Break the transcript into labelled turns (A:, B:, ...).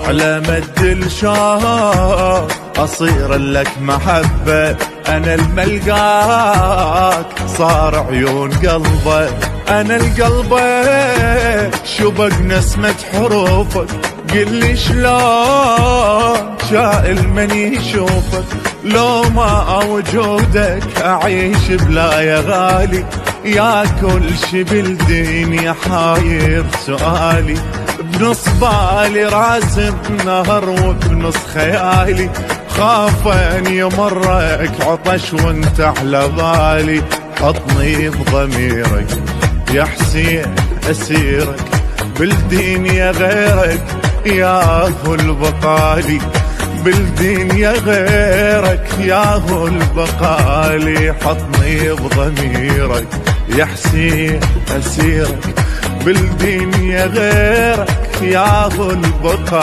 A: على مد الشوق أصير لك محبة، أنا الملقاك صار عيون قلبه، أنا القلبه شبق نسمة حروفك، قل لي شلون شائل من يشوفك، لو ما وجودك أعيش بلا يا غالي، يا كل شي بالدنيا حاير سؤالي، بنص بالي راسم نهر وبنص خيالي، خاف ان يمرك عطش وانت على بالي، حطني بضميرك يا حسين اسيرك، بالدنيا غيرك يا هو البقالي، بالدنيا غيرك يا هو البقالي، حطني بضميرك يا حسين اسيرك، بالدنيا غيرك يا هو البقالي.